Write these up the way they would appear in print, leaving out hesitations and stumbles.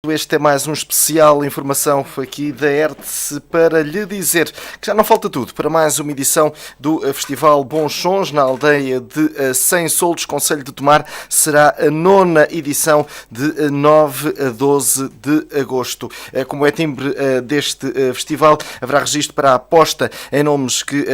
Connosco, este é mais um especial informação aqui da Hertz para lhe dizer que já não falta tudo para mais uma edição do Festival Bons Sons na aldeia de Sem-Soldos, concelho de Tomar. Será a 9ª edição de 9 a 12 de agosto. Como é timbre deste festival, haverá registro para a aposta em nomes que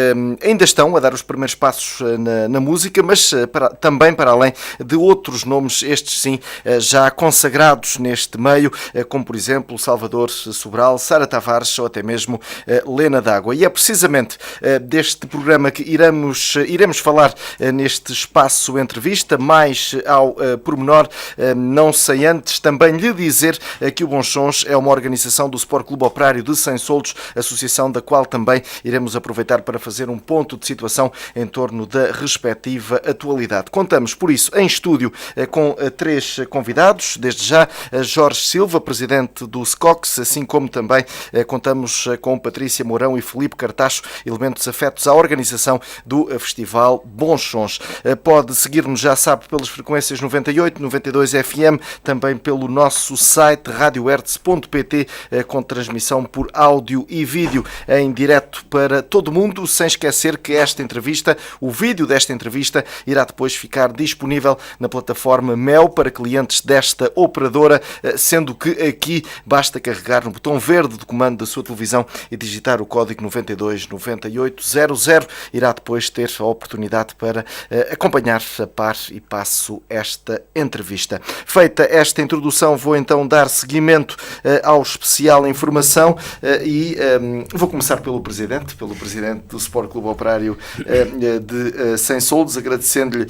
ainda estão a dar os primeiros passos na música, mas também para além de outros nomes, estes sim, já consagrados neste meio, como por exemplo Salvador Sobral, Sara Tavares ou até mesmo Lena D'Água. E é precisamente deste programa que iremos falar neste espaço entrevista, mais ao pormenor. Não sei antes também lhe dizer que o Bons Sons é uma organização do Sport Clube Operário de Sem-Soldos, associação da qual também iremos aproveitar para fazer um ponto de situação em torno da respectiva atualidade. Contamos, por isso, em estúdio com 3 convidados, desde já Jorge Silva, presidente do SCOX, assim como também contamos com Patrícia Mourão e Filipe Cartacho, elementos afetos à organização do Festival Bons Sons. Pode seguir-nos, já sabe, pelas frequências 98, 92 FM, também pelo nosso site radiohertz.pt, com transmissão por áudio e vídeo em direto para todo o mundo, sem esquecer que esta entrevista, o vídeo desta entrevista, irá depois ficar disponível na plataforma Mel para clientes desta operadora, sendo que aqui basta carregar no botão verde do comando da sua televisão e digitar o código 929800. Irá depois ter a oportunidade para acompanhar a par e passo esta entrevista. Feita esta introdução, vou então dar seguimento ao especial informação e vou começar pelo presidente do Sport Clube Operário de Sem-Soldos, agradecendo-lhe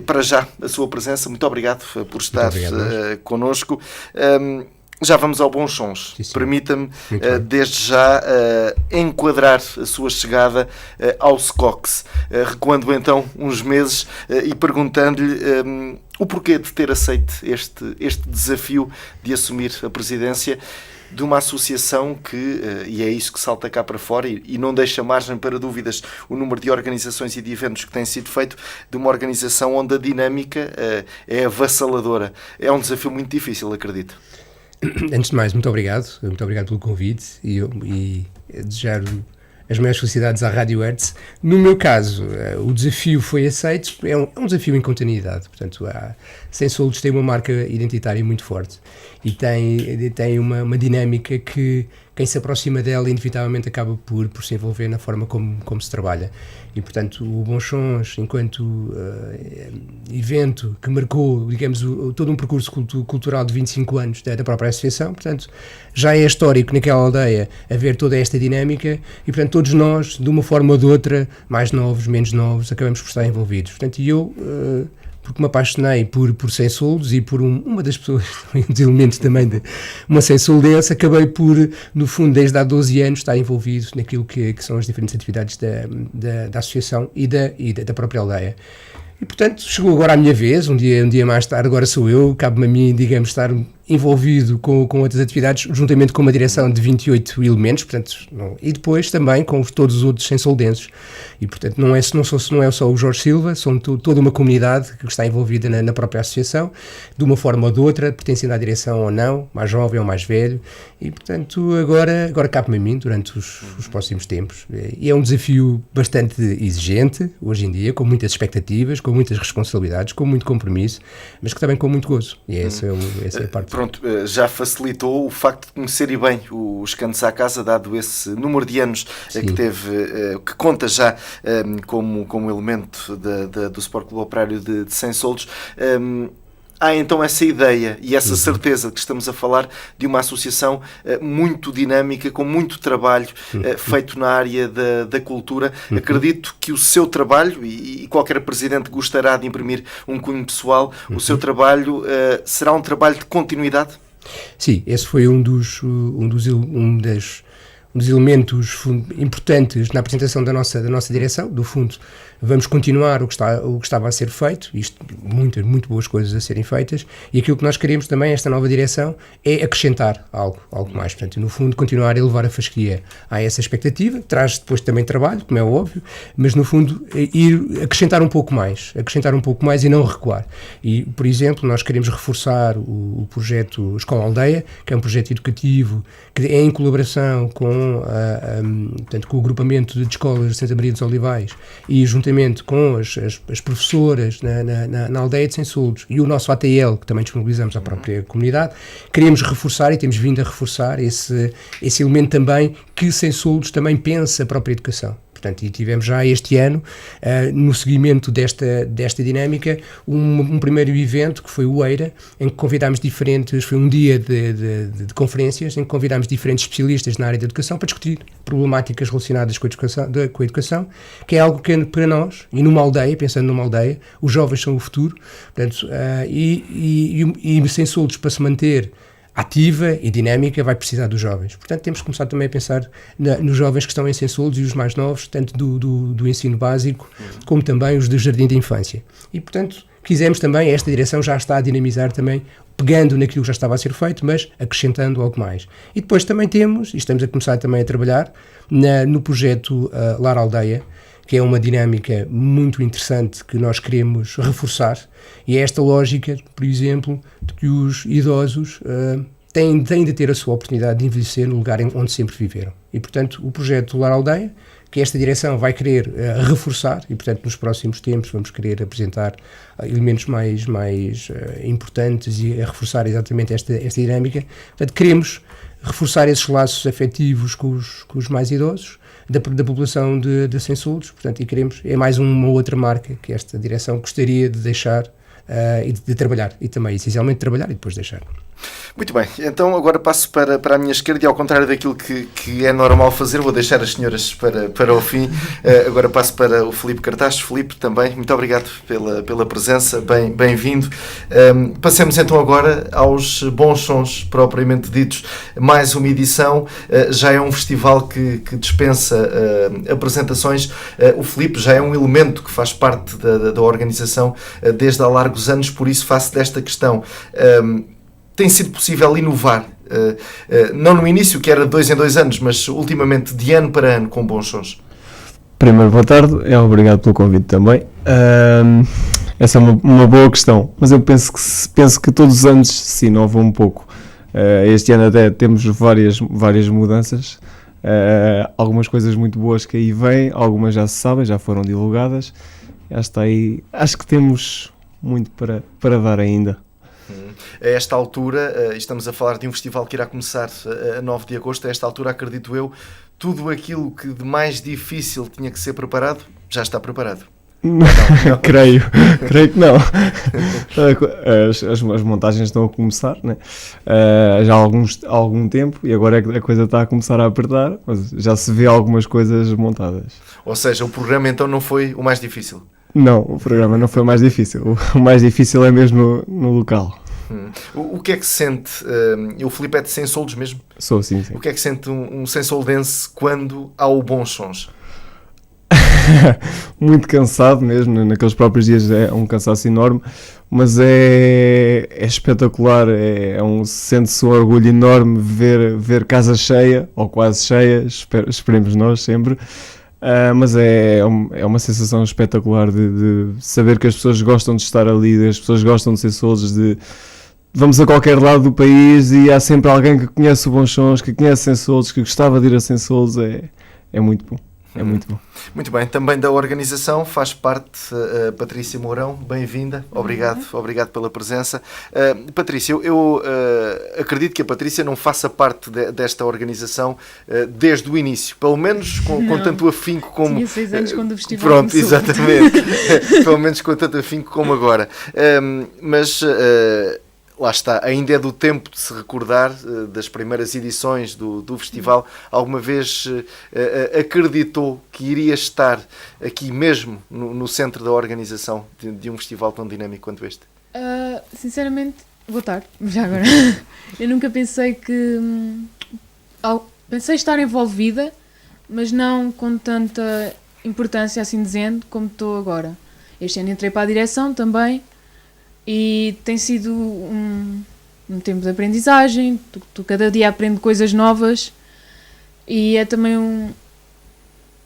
para já a sua presença. Muito obrigado por estar connosco. Já vamos ao Bons Sons. Permita-me, desde já, enquadrar a sua chegada ao SCOX, recuando então uns meses e perguntando-lhe o porquê de ter aceito este desafio de assumir a presidência de uma associação que, e é isso que salta cá para fora e não deixa margem para dúvidas o número de organizações e de eventos que tem sido feito, de uma organização onde a dinâmica é avassaladora. É um desafio muito difícil, acredito. Antes de mais, muito obrigado pelo convite e desejar as maiores felicidades à Rádio Hertz. No meu caso, o desafio foi aceito, é um desafio em continuidade. Portanto, a Sem-Soldos tem uma marca identitária muito forte e tem uma dinâmica que quem se aproxima dela inevitavelmente acaba por se envolver na forma como se trabalha. E, portanto, o Bons Sons, enquanto evento que marcou, digamos, todo um percurso cultural de 25 anos da própria associação, portanto, já é histórico naquela aldeia haver toda esta dinâmica e, portanto, todos nós, de uma forma ou de outra, mais novos, menos novos, acabamos por estar envolvidos. Portanto, eu porque me apaixonei por Sem-Soldos e por uma das pessoas, um dos elementos também de uma Sem-Soldense, acabei por, no fundo, desde há 12 anos, estar envolvido naquilo que são as diferentes atividades da associação e da própria aldeia. E, portanto, chegou agora a minha vez, um dia mais tarde, agora sou eu, cabe-me a mim, digamos, estar envolvido com outras atividades, juntamente com uma direção de 28 elementos, portanto, e depois também com todos os outros sem-soldenses. E, portanto, não é só o Jorge Silva, são toda uma comunidade que está envolvida na própria associação, de uma forma ou de outra, pertencendo à direção ou não, mais jovem ou mais velho, e, portanto, agora cabe-me a mim durante os próximos tempos. E é um desafio bastante exigente, hoje em dia, com muitas expectativas, com muitas responsabilidades, com muito compromisso, mas que também com muito gozo. E essa é a parte. Pronto, já facilitou o facto de conhecer bem os cantos à casa, dado esse número de anos que teve, que conta já como elemento do Sport Clube Operário de Sem-Soldos. Há então essa ideia e essa certeza de que estamos a falar de uma associação muito dinâmica, com muito trabalho feito na área da cultura. Acredito que o seu trabalho, e qualquer presidente gostará de imprimir um cunho pessoal, o seu trabalho será um trabalho de continuidade? Sim, esse foi um elementos importantes na apresentação da nossa direção. Do fundo, vamos continuar o que estava a ser feito, isto, muito boas coisas a serem feitas, e aquilo que nós queremos também, esta nova direção, é acrescentar algo mais. Portanto, no fundo, continuar a elevar a fasquia a essa expectativa, traz depois também trabalho, como é óbvio, mas no fundo, ir acrescentar um pouco mais e não recuar. E, por exemplo, nós queremos reforçar o projeto Escola Aldeia, que é um projeto educativo que é em colaboração portanto, com o agrupamento de escolas de Santa Maria dos Olivais e juntamente com as professoras na aldeia de Sensoldos e o nosso ATL, que também disponibilizamos à própria comunidade, queremos reforçar e temos vindo a reforçar esse elemento também que Sensoldos também pensa a própria educação. Portanto, e tivemos já este ano, no seguimento desta dinâmica, um primeiro evento que foi o EIRA, em que convidámos foi um dia de conferências, em que convidámos diferentes especialistas na área da educação para discutir problemáticas relacionadas com a educação, que é algo que para nós, e numa aldeia, pensando numa aldeia, os jovens são o futuro, portanto, e sem soldos para se manter ativa e dinâmica, vai precisar dos jovens. Portanto, temos que começar também a pensar nos jovens que estão em Sensoldos e os mais novos, tanto do ensino básico, como também os do jardim de infância. E, portanto, quisemos também, esta direção já está a dinamizar também, pegando naquilo que já estava a ser feito, mas acrescentando algo mais. E depois também temos, e estamos a começar também a trabalhar, no projeto Lar Aldeia, que é uma dinâmica muito interessante que nós queremos reforçar, e é esta lógica, por exemplo, de que os idosos têm de ter a sua oportunidade de envelhecer no lugar onde sempre viveram. E, portanto, o projeto Lar Aldeia, que esta direção vai querer reforçar, e, portanto, nos próximos tempos vamos querer apresentar elementos mais importantes e a reforçar exatamente esta dinâmica. Portanto, queremos reforçar esses laços afetivos com os mais idosos, da população de Sensoldos, portanto, e queremos, é mais uma outra marca que esta direção gostaria de deixar e de trabalhar, e também essencialmente trabalhar e depois deixar. Muito bem, então agora passo para a minha esquerda e ao contrário daquilo que é normal fazer, vou deixar as senhoras para o fim. Agora passo para o Filipe Cartaz. Filipe, também, muito obrigado pela presença, bem-vindo. Passemos então agora aos bons sons propriamente ditos. Mais uma edição, já é um festival que dispensa apresentações. O Filipe já é um elemento que faz parte da organização desde há largos anos, por isso faço desta questão. Tem sido possível inovar, não no início, que era de 2 em 2 anos, mas ultimamente de ano para ano com bons sons? Primeiro, boa tarde, obrigado pelo convite também. Essa é uma boa questão, mas eu penso que todos os anos se inova um pouco. Este ano até temos várias mudanças, algumas coisas muito boas que aí vêm, algumas já se sabem, já foram divulgadas. Acho que temos muito para dar ainda. A esta altura, estamos a falar de um festival que irá começar a 9 de agosto, a esta altura, acredito eu, tudo aquilo que de mais difícil tinha que ser preparado, já está preparado. Não. creio que não. As montagens estão a começar, né? Já há algum tempo, e agora a coisa está a começar a apertar, mas já se vê algumas coisas montadas. Ou seja, o programa então não foi o mais difícil? Não, o programa não foi o mais difícil. O mais difícil é mesmo no local. O que é que se sente? O Filipe é de Sensoldos mesmo? Sou, sim. O que é que sente um sensoldense quando há o bons sons? Muito cansado mesmo, naqueles próprios dias é um cansaço enorme, mas é espetacular, sente-se um orgulho enorme ver casa cheia, ou quase cheia, esperemos nós sempre. Mas é uma sensação espetacular de saber que as pessoas gostam de estar ali, as pessoas gostam de Sensoldos, vamos a qualquer lado do país e há sempre alguém que conhece o Bons Sons, que conhece Sensoldos, que gostava de ir a Sensoldos, é muito bom. É muito bom. Muito bem, também da organização faz parte a Patrícia Mourão, bem-vinda, obrigado pela presença. Patrícia, eu acredito que a Patrícia não faça parte desta organização desde o início, pelo menos com tanto afinco como... Tinha 6 anos quando o festival Pronto, começou. exatamente, pelo menos com tanto afinco como agora. Mas... lá está, ainda é do tempo de se recordar das primeiras edições do festival. Alguma vez acreditou que iria estar aqui mesmo no centro da organização de um festival tão dinâmico quanto este? Sinceramente, boa tarde, já agora. Eu nunca pensei que pensei estar envolvida, mas não com tanta importância, assim dizendo, como estou agora. Este ano entrei para a direção também e tem sido um tempo de aprendizagem, tu cada dia aprendes coisas novas e é também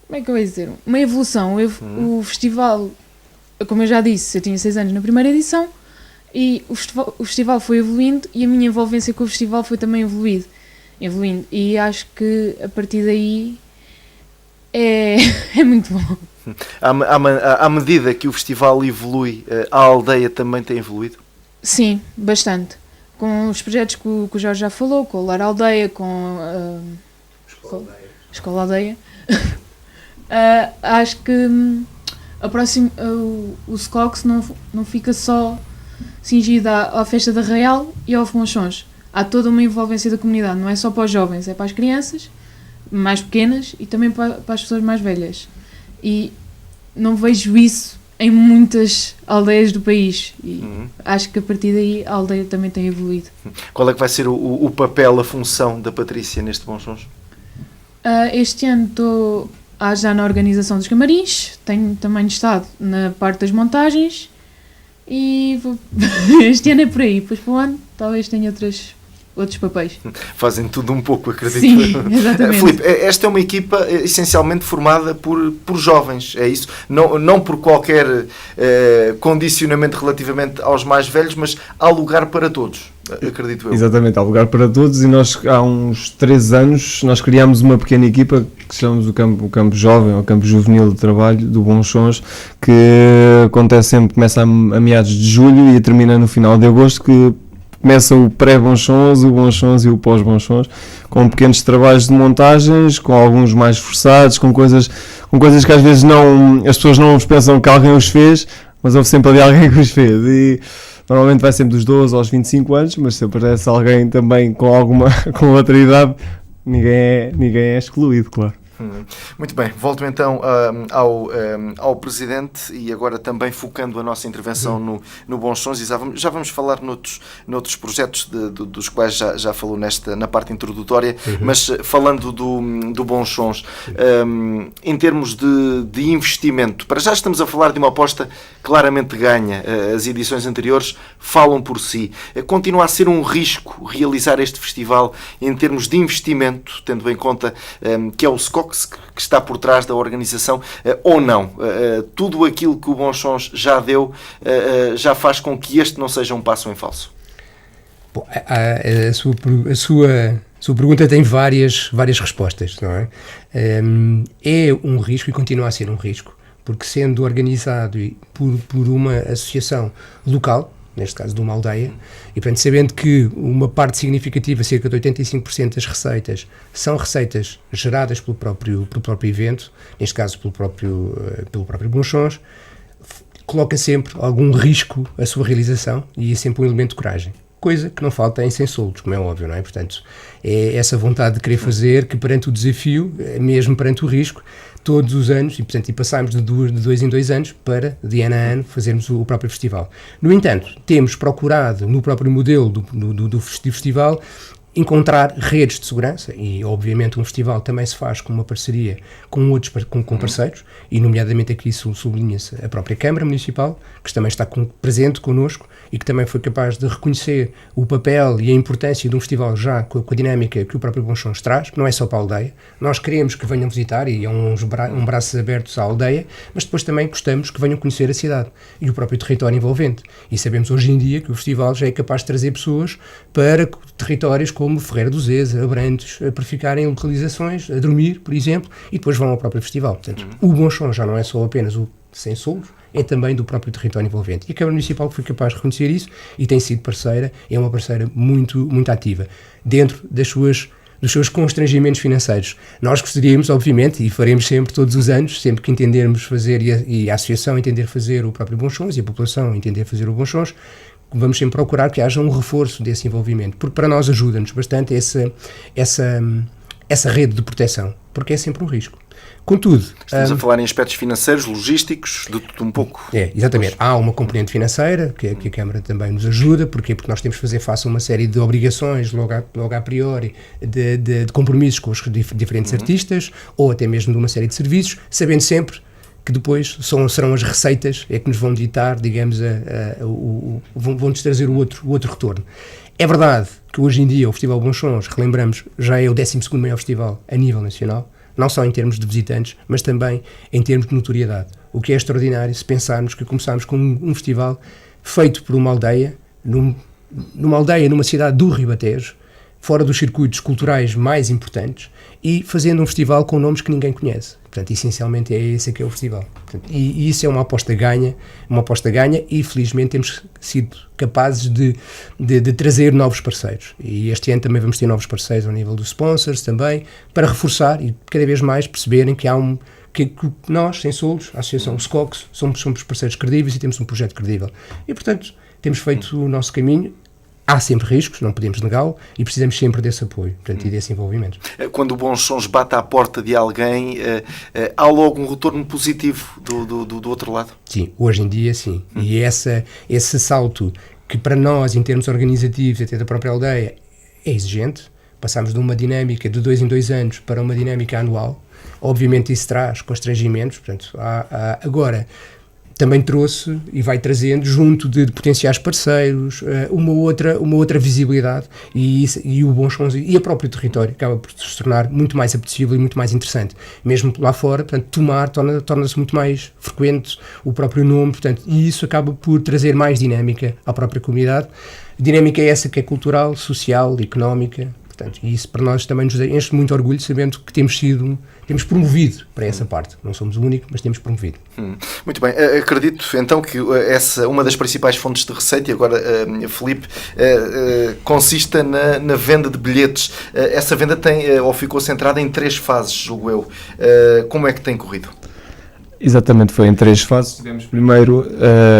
como é que eu ia dizer? Uma evolução. O festival, como eu já disse, eu tinha 6 anos na primeira edição e o festival foi evoluindo e a minha envolvência com o festival foi também evoluindo. E acho que a partir daí é muito bom. À medida que o festival evolui, a aldeia também tem evoluído? Sim, bastante. Com os projetos que o Jorge já falou, com o Lar Aldeia, com a Escola Aldeia. Acho que o SCOX não fica só cingido à festa da Arraial e ao Bonchons. Há toda uma envolvência da comunidade, não é só para os jovens, é para as crianças mais pequenas e também para as pessoas mais velhas. E não vejo isso em muitas aldeias do país e acho que a partir daí a aldeia também tem evoluído. Qual é que vai ser o papel, a função da Patrícia neste Bonchons? Este ano estou já na organização dos camarins, tenho também estado na parte das montagens e este ano é por aí, depois para o ano talvez tenha outros papéis. Fazem tudo um pouco, acredito. Sim, exatamente. Filipe, esta é uma equipa essencialmente formada por jovens, é isso? Não por qualquer condicionamento relativamente aos mais velhos, mas há lugar para todos, acredito eu. Exatamente, há lugar para todos e nós há uns 3 anos nós criámos uma pequena equipa que chamamos o campo jovem, ou campo juvenil de trabalho do Bonchons, que começa a meados de julho e termina no final de agosto, que começa o pré-Bonchons, o Bonchons e o pós-Bonchons, com pequenos trabalhos de montagens, com alguns mais forçados, com coisas que às vezes as pessoas não pensam que alguém os fez, mas houve sempre ali alguém que os fez. E normalmente vai sempre dos 12 aos 25 anos, mas se aparece alguém também com outra idade, ninguém é excluído, claro. Muito bem, volto então ao Presidente e agora também focando a nossa intervenção no Bonchons e já vamos falar noutros projetos dos quais já falou na parte introdutória, mas falando do Bonchons, em termos de investimento, para já estamos a falar de uma aposta claramente ganha, as edições anteriores falam por si. Continua a ser um risco realizar este festival em termos de investimento, tendo em conta que é o SCOX que está por trás da organização, ou não? Tudo aquilo que o Bonchons já deu já faz com que este não seja um passo em falso? Bom, a sua pergunta tem várias respostas, não é? É um risco e continua a ser um risco, porque sendo organizado por uma associação local, neste caso de uma aldeia, e portanto sabendo que uma parte significativa, cerca de 85% das receitas, são receitas geradas pelo próprio evento, neste caso pelo próprio Bonchons, coloca sempre algum risco a sua realização e é sempre um elemento de coragem. Coisa que não falta em Sem Soldos, como é óbvio, não é? Portanto, é essa vontade de querer fazer que perante o desafio, mesmo perante o risco, todos os anos, e passámos de 2 em 2 anos para, de ano a ano, fazermos o próprio festival. No entanto, temos procurado, no próprio modelo do festival, encontrar redes de segurança e, obviamente, um festival também se faz com uma parceria com parceiros e, nomeadamente, aqui sublinha-se a própria Câmara Municipal, que também está presente connosco e que também foi capaz de reconhecer o papel e a importância de um festival já com a dinâmica que o próprio Bonchons traz, que não é só para a aldeia. Nós queremos que venham visitar e é um braços abertos à aldeia, mas depois também gostamos que venham conhecer a cidade e o próprio território envolvente. E sabemos hoje em dia que o festival já é capaz de trazer pessoas para territórios como Ferreira do Zeza, Abrantes, para ficarem em localizações, a dormir, por exemplo, e depois vão ao próprio festival. Portanto, o Bonchons já não é só apenas o Sem Soldos, é também do próprio território envolvente. E a Câmara Municipal foi capaz de reconhecer isso e tem sido parceira, é uma parceira muito, muito ativa, dentro dos seus constrangimentos financeiros. Nós gostaríamos, obviamente, e faremos sempre, todos os anos, sempre que entendermos fazer e a associação entender fazer o próprio Bonchons e a população entender fazer o Bonchons, vamos sempre procurar que haja um reforço desse envolvimento, porque para nós ajuda-nos bastante essa rede de proteção, porque é sempre um risco. Contudo, Estamos a falar em aspectos financeiros, logísticos, de tudo um pouco. Exatamente. Há uma componente financeira que a Câmara também nos ajuda. Porquê? Porque nós temos que fazer face a uma série de obrigações, logo a priori, de compromissos com os diferentes artistas, ou até mesmo de uma série de serviços, sabendo sempre que depois serão as receitas que nos vão ditar, digamos, vão-nos trazer o outro retorno. É verdade que hoje em dia o Festival Bons Sons, relembramos, já é o 12º maior festival a nível nacional, não só em termos de visitantes, mas também em termos de notoriedade. O que é extraordinário se pensarmos que começámos com um festival feito por uma aldeia, numa cidade do Ribatejo, fora dos circuitos culturais mais importantes, e fazendo um festival com nomes que ninguém conhece. Portanto, essencialmente é esse que é o festival. Portanto, e isso é uma aposta ganha, e felizmente temos sido capazes de trazer novos parceiros. E este ano também vamos ter novos parceiros ao nível dos sponsors também, para reforçar e cada vez mais perceberem que há que nós, Sem Soldos, a Associação SCOX, somos parceiros credíveis e temos um projeto credível. E, portanto, temos feito o nosso caminho. Há sempre riscos, não podemos negá-lo, e precisamos sempre desse apoio, portanto, e desse envolvimento. Quando o Bons Sons bate à porta de alguém, há logo um retorno positivo do outro lado? Sim, hoje em dia sim. E esse salto que para nós, em termos organizativos, até da própria aldeia, é exigente. Passamos de uma dinâmica de 2 em 2 anos para uma dinâmica anual. Obviamente isso traz constrangimentos, portanto, agora também trouxe e vai trazendo, junto de potenciais parceiros, uma outra visibilidade, e o Bons Sons e o próprio território acaba por se tornar muito mais apetecível e muito mais interessante. Mesmo lá fora, portanto, torna-se muito mais frequente o próprio nome, portanto, e isso acaba por trazer mais dinâmica à própria comunidade. Dinâmica é essa que é cultural, social, económica, portanto, e isso para nós também nos enche muito orgulho, sabendo que temos promovido para essa parte. Não somos o único, mas temos promovido. Muito bem. Acredito então que uma das principais fontes de receita, e agora, Filipe, consiste na venda de bilhetes. Essa venda ficou centrada em 3 fases, julgo eu. Como é que tem corrido? Exatamente, foi em 3 fases. Tivemos primeiro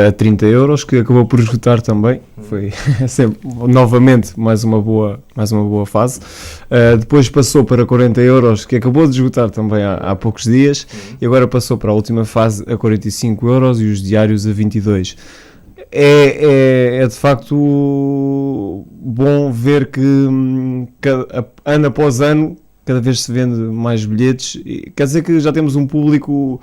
a 30 euros, que acabou por esgotar também. Foi sempre, novamente, mais uma boa fase. Depois passou para 40 euros, que acabou de esgotar também há poucos dias. E agora passou para a última fase a 45 euros e os diários a 22. É de facto bom ver que ano após ano cada vez se vende mais bilhetes. Quer dizer que já temos um público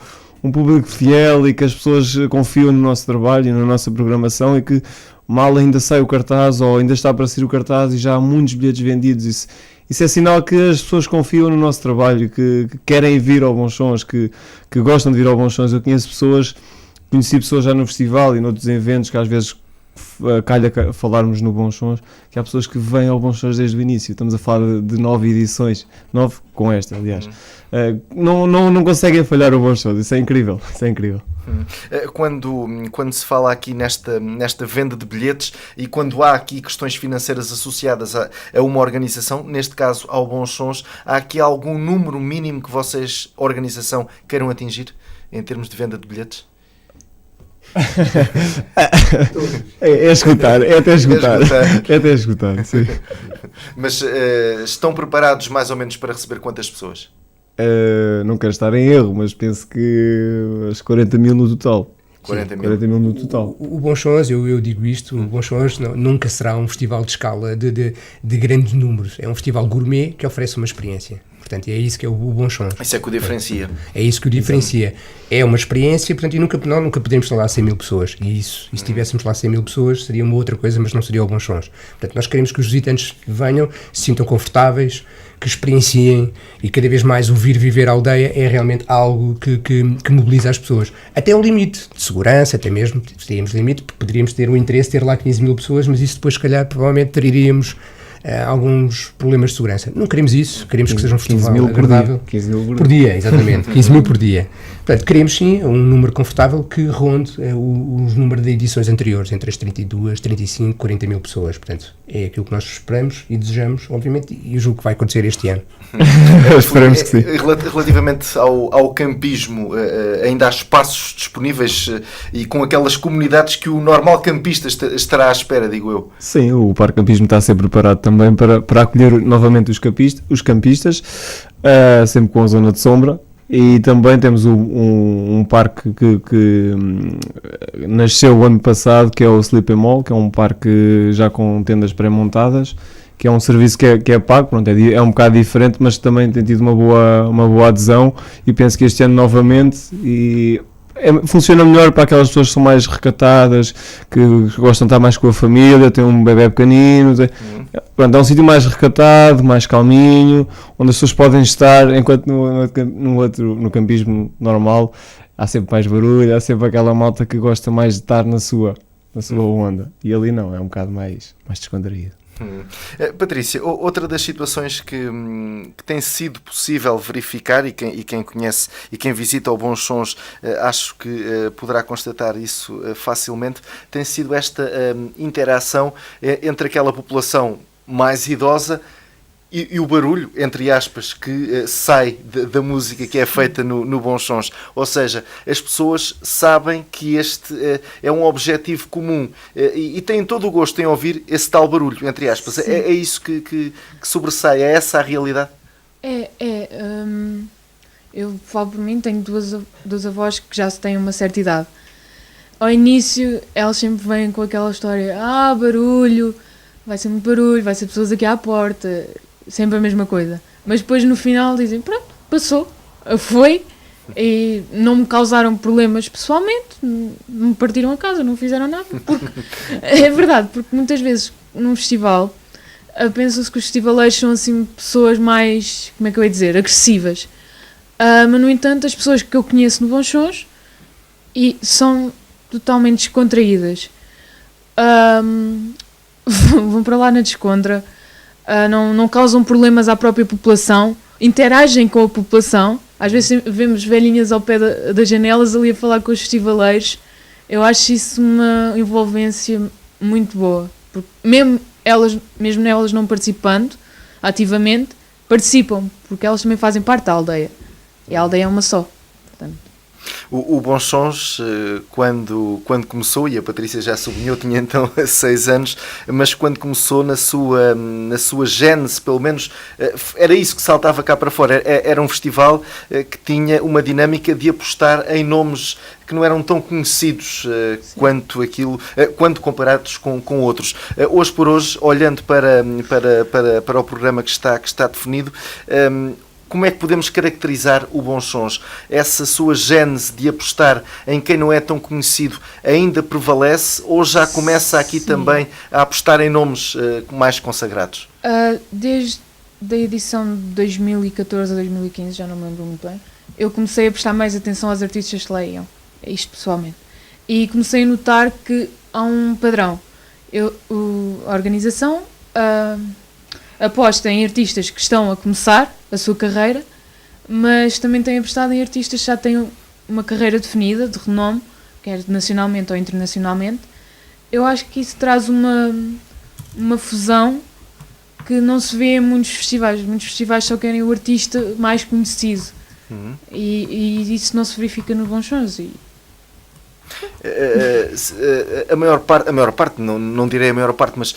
fiel e que as pessoas confiam no nosso trabalho e na nossa programação, e que mal ainda sai o cartaz ou ainda está para sair o cartaz e já há muitos bilhetes vendidos. Isso é sinal que as pessoas confiam no nosso trabalho, que querem vir ao Bons Sons, que gostam de vir ao Bons Sons. Eu conheci pessoas já no festival e noutros eventos que às vezes calha falarmos no Bons Sons, que há pessoas que vêm ao Bons Sons desde o início. Estamos a falar de 9 edições, 9 com esta, aliás. Não conseguem falhar o Bons Sons, isso é incrível. Quando se fala aqui nesta venda de bilhetes, e quando há aqui questões financeiras associadas a uma organização, neste caso ao Bons Sons, há aqui algum número mínimo que vocês, organização, queiram atingir em termos de venda de bilhetes? É até esgotar, sim. Mas estão preparados mais ou menos para receber quantas pessoas? Não quero estar em erro, mas penso que as 40 mil no total. 40 mil no total. O Bons Sons, eu digo isto, o Bons Sons nunca será um festival de escala de grandes números. É um festival gourmet que oferece uma experiência. Portanto, é isso que é o Bons Sons. Isso é que o diferencia. É isso que o diferencia. É uma experiência, portanto, e nós nunca podemos estar lá 100 mil pessoas. E se tivéssemos lá 100 mil pessoas, seria uma outra coisa, mas não seria o Bons Sons. Portanto, nós queremos que os visitantes venham, se sintam confortáveis, que experienciem, e cada vez mais o vir viver a aldeia é realmente algo que mobiliza as pessoas. Até o limite de segurança, até mesmo, teríamos limite, porque poderíamos ter o interesse de ter lá 15 mil pessoas, mas isso depois, se calhar, provavelmente teríamos alguns problemas de segurança. Não queremos isso, queremos que seja um festival agradável. 15 mil por dia, exatamente, 15 mil por dia. Portanto, queremos sim um número confortável que ronde os números de edições anteriores, entre as 32, 35, 40 mil pessoas. Portanto, é aquilo que nós esperamos e desejamos, obviamente, e eu julgo que vai acontecer este ano. Esperamos que sim. Relativamente ao campismo, ainda há espaços disponíveis e com aquelas comunidades que o normal campista estará à espera, digo eu. Sim, o Parque Campismo está a ser preparado também para acolher novamente os campistas, sempre com a zona de sombra. E também temos um parque que nasceu o ano passado, que é o Sleep Mall, que é um parque já com tendas pré-montadas, que é um serviço que é pago, pronto, é um bocado diferente, mas também tem tido uma boa adesão, e penso que este ano novamente, funciona melhor para aquelas pessoas que são mais recatadas, que gostam de estar mais com a família, têm um bebê pequenino, pronto, é um sítio mais recatado, mais calminho, onde as pessoas podem estar, enquanto no campismo normal há sempre mais barulho, há sempre aquela malta que gosta mais de estar na sua onda, e ali não, é um bocado mais descontraído. Patrícia, outra das situações que tem sido possível verificar, e quem conhece e quem visita o Bons Sons acho que poderá constatar isso facilmente, tem sido esta interação entre aquela população mais idosa e o barulho, entre aspas, que sai da música que é feita no Bons Sons. Ou seja, as pessoas sabem que este é um objetivo comum e têm todo o gosto em ouvir esse tal barulho, entre aspas. É isso que sobressai, é essa a realidade? Eu falo por mim, tenho duas avós que já têm uma certa idade. Ao início, elas sempre vêm com aquela história, barulho, vai ser muito barulho, vai ser pessoas aqui à porta... Sempre a mesma coisa. Mas depois no final dizem, pronto, passou, foi, e não me causaram problemas pessoalmente, não me partiram a casa, não fizeram nada. Porque, é verdade, porque muitas vezes num festival pensa-se que os festivaleiros são assim pessoas mais, como é que eu ia dizer, agressivas. Mas no entanto as pessoas que eu conheço no Bons Sons são totalmente descontraídas. Vão para lá na descontra. Não causam problemas à própria população, interagem com a população. Às vezes vemos velhinhas ao pé das janelas ali a falar com os festivaleiros. Eu acho isso uma envolvência muito boa, porque mesmo elas não participando ativamente, participam, porque elas também fazem parte da aldeia, e a aldeia é uma só. Portanto, o Bons Sons, quando começou, e a Patrícia já sublinhou, tinha então 6 anos, mas quando começou na sua gênese, pelo menos, era isso que saltava cá para fora. Era um festival que tinha uma dinâmica de apostar em nomes que não eram tão conhecidos quanto comparados com outros. Hoje por hoje, olhando para o programa que está definido, como é que podemos caracterizar o Bons Sons? Essa sua gênese de apostar em quem não é tão conhecido ainda prevalece, ou já começa aqui também a apostar em nomes mais consagrados? Desde a edição de 2014 a 2015, já não me lembro muito bem, eu comecei a prestar mais atenção aos artistas que lá iam, isto pessoalmente, e comecei a notar que há um padrão. A organização aposta em artistas que estão a começar a sua carreira, mas também tem apostado em artistas que já têm uma carreira definida, de renome, quer nacionalmente ou internacionalmente. Eu acho que isso traz uma fusão que não se vê em muitos festivais. Muitos festivais só querem o artista mais conhecido. E isso não se verifica no Bons Sons. A maior parte, não direi a maior parte, mas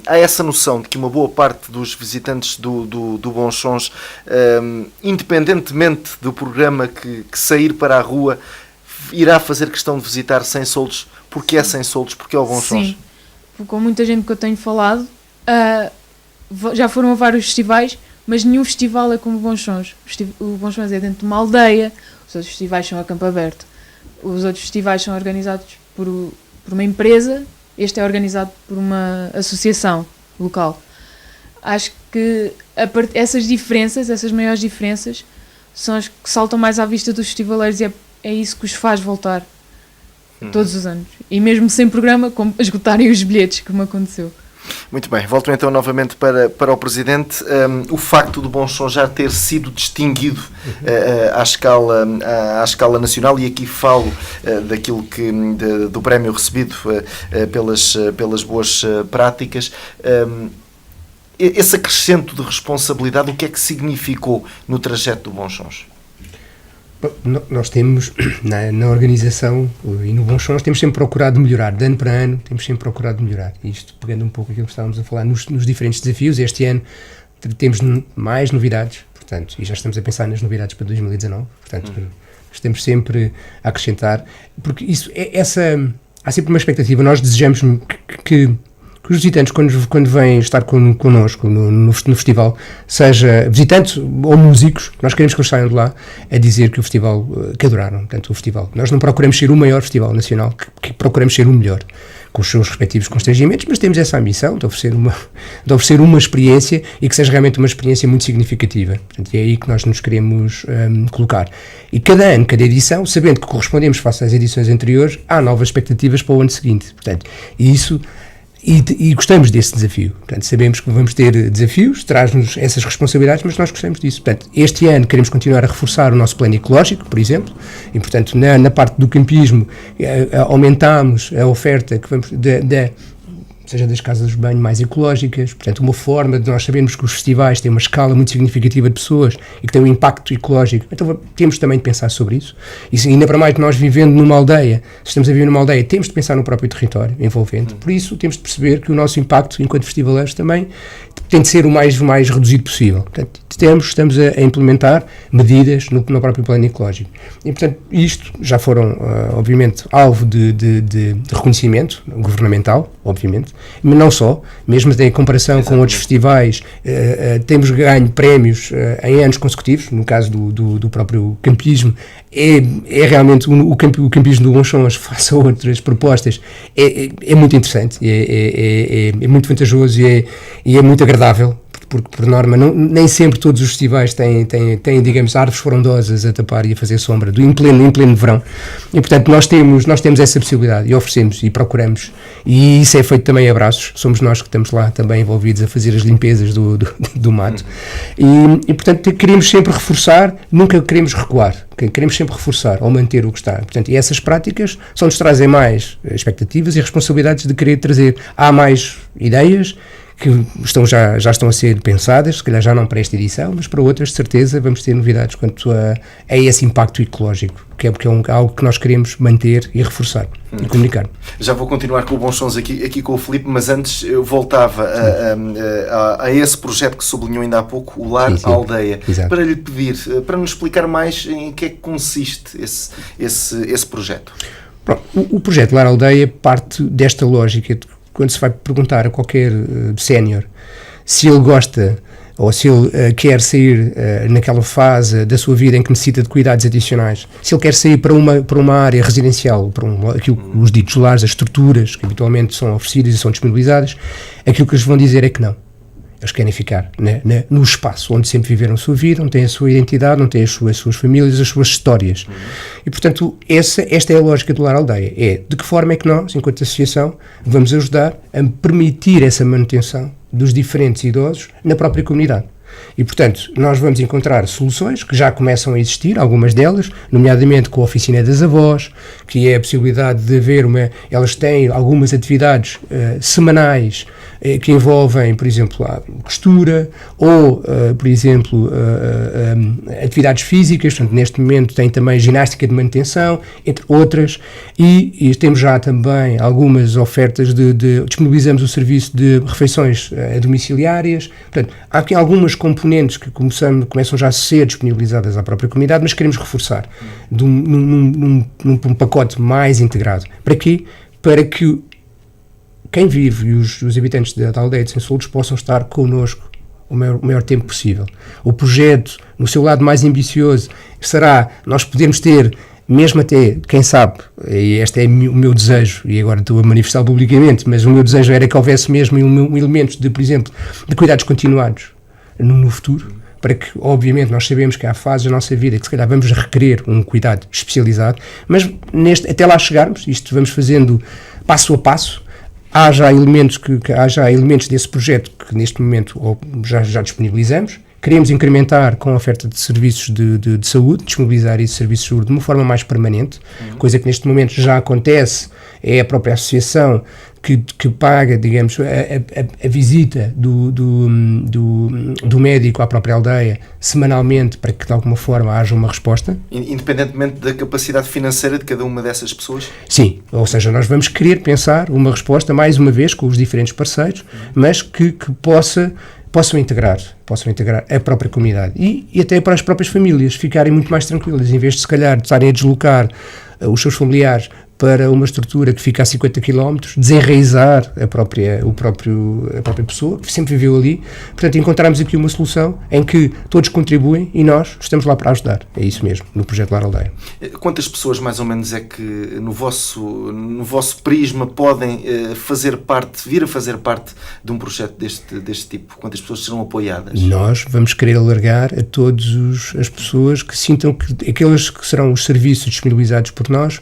há essa noção de que uma boa parte dos visitantes do Bons Sons, independentemente do programa que sair para a rua, irá fazer questão de visitar Sem Soldos, porque é Sem Soldos, porque é o Bons Sons. Sim, com muita gente que eu tenho falado, já foram a vários festivais, mas nenhum festival é como o Bons Sons. O Bons Sons é dentro de uma aldeia, os outros festivais são a campo aberto. Os outros festivais são organizados por uma empresa, este é organizado por uma associação local. Acho que essas maiores diferenças, são as que saltam mais à vista dos festivaleiros, e é isso que os faz voltar todos os anos. E mesmo sem programa, como esgotarem os bilhetes, como aconteceu. Muito bem, volto então novamente para o Presidente. O facto do Bons Sons já ter sido distinguido à escala nacional, e aqui falo daquilo do prémio recebido pelas boas práticas, esse acrescento de responsabilidade, o que é que significou no trajeto do Bons Sons? Bom, nós temos, na organização e no Bons Sons, temos sempre procurado melhorar, de ano para ano, temos sempre procurado melhorar. Isto pegando um pouco aquilo que estávamos a falar nos diferentes desafios. Este ano temos mais novidades, portanto, e já estamos a pensar nas novidades para 2019, portanto, estamos sempre a acrescentar, porque isso há sempre uma expectativa. Nós desejamos que os visitantes, quando vêm estar connosco no festival, seja visitantes ou músicos, nós queremos que eles saiam de lá a dizer que o festival, que adoraram, portanto, o festival. Nós não procuramos ser o maior festival nacional, que procuramos ser o melhor, com os seus respectivos constrangimentos, mas temos essa ambição de oferecer uma experiência e que seja realmente uma experiência muito significativa. Portanto, é aí que nós nos queremos colocar. E cada ano, cada edição, sabendo que correspondemos face às edições anteriores, há novas expectativas para o ano seguinte. Portanto, e gostamos desse desafio. Portanto, sabemos que vamos ter desafios, traz-nos essas responsabilidades, mas nós gostamos disso. Portanto, este ano queremos continuar a reforçar o nosso plano ecológico, por exemplo, e, portanto, na parte do campismo, aumentamos a oferta que vamos seja das casas de banho mais ecológicas, portanto, uma forma de nós sabermos que os festivais têm uma escala muito significativa de pessoas e que têm um impacto ecológico, então temos também de pensar sobre isso. E ainda para mais que nós vivendo numa aldeia, se estamos a viver numa aldeia, temos de pensar no próprio território envolvente, por isso temos de perceber que o nosso impacto enquanto festivaleiros também tem de ser o mais reduzido possível. Portanto, estamos a implementar medidas no próprio plano ecológico. E, portanto, isto já foram, obviamente, alvo de reconhecimento governamental, obviamente, mas não só, mesmo em comparação com outros festivais, temos ganho prémios em anos consecutivos, no caso do próprio campismo, é realmente o campismo do Bonchons, face a outras propostas, é muito interessante, é muito vantajoso e é muito agradável, porque por norma nem sempre todos os festivais têm, digamos, árvores frondosas a tapar e a fazer sombra em pleno verão, e portanto nós temos essa possibilidade e oferecemos e procuramos, e isso é feito também a braços, somos nós que estamos lá também envolvidos a fazer as limpezas do mato, e portanto queremos sempre reforçar, nunca queremos recuar, queremos sempre reforçar ou manter o que está, portanto, e essas práticas só nos trazem mais expectativas e responsabilidades de querer trazer, há mais ideias que já estão a ser pensadas, se calhar já não para esta edição, mas para outras, de certeza, vamos ter novidades quanto a esse impacto ecológico, que é algo que nós queremos manter e reforçar e comunicar. Já vou continuar com o Bonchons aqui com o Filipe, mas antes eu voltava a esse projeto que sublinhou ainda há pouco, o Lar Aldeia, para lhe pedir, para nos explicar mais em que é que consiste esse projeto. Pronto, o projeto Lar Aldeia parte desta lógica de quando se vai perguntar a qualquer sénior se ele gosta ou se ele quer sair naquela fase da sua vida em que necessita de cuidados adicionais, se ele quer sair para uma área residencial, os ditos lares, as estruturas que habitualmente são oferecidas e são disponibilizadas, aquilo que eles vão dizer é que não. Eles querem ficar no espaço onde sempre viveram a sua vida, onde têm a sua identidade, onde têm as suas famílias, as suas histórias. E, portanto, esta é a lógica do Lar Aldeia. É de que forma é que nós, enquanto associação, vamos ajudar a permitir essa manutenção dos diferentes idosos na própria comunidade. E, portanto, nós vamos encontrar soluções que já começam a existir, algumas delas, nomeadamente com a Oficina das Avós, que é a possibilidade de haver elas têm algumas atividades semanais que envolvem, por exemplo, a costura ou, por exemplo, atividades físicas. Portanto, neste momento tem também ginástica de manutenção, entre outras, e temos já também algumas ofertas disponibilizamos o serviço de refeições domiciliárias. Portanto, há aqui algumas componentes que começam já a ser disponibilizadas à própria comunidade, mas queremos reforçar num pacote mais integrado. Para quê? Para que quem vive e os habitantes da aldeia de Sensoldos possam estar connosco o maior tempo possível. O projeto, no seu lado mais ambicioso, será nós podermos ter, mesmo até, quem sabe, e este é o meu desejo, e agora estou a manifestá-lo publicamente, mas o meu desejo era que houvesse mesmo elementos de, por exemplo, de cuidados continuados no futuro, para que, obviamente, nós sabemos que há fases da nossa vida que se calhar vamos requerer um cuidado especializado, mas até lá chegarmos, isto vamos fazendo passo a passo. Há já elementos desse projeto que neste momento já disponibilizamos. Queremos incrementar com a oferta de serviços de saúde, disponibilizar esses serviços de saúde de uma forma mais permanente, coisa que neste momento já acontece, é a própria associação que paga, digamos, a visita do médico à própria aldeia semanalmente para que de alguma forma haja uma resposta. Independentemente da capacidade financeira de cada uma dessas pessoas? Sim, ou seja, nós vamos querer pensar uma resposta, mais uma vez, com os diferentes parceiros, mas que possa possam integrar a própria comunidade e até para as próprias famílias ficarem muito mais tranquilas, em vez de se calhar estarem a deslocar os seus familiares para uma estrutura que fica a 50 km, desenraizar a própria pessoa, que sempre viveu ali. Portanto, encontramos aqui uma solução em que todos contribuem e nós estamos lá para ajudar. É isso mesmo, no projeto Lar Aldeia. Quantas pessoas, mais ou menos, é que no vosso prisma podem vir a fazer parte de um projeto deste tipo? Quantas pessoas serão apoiadas? Nós vamos querer alargar a todas as pessoas que sintam que aqueles que serão os serviços disponibilizados por nós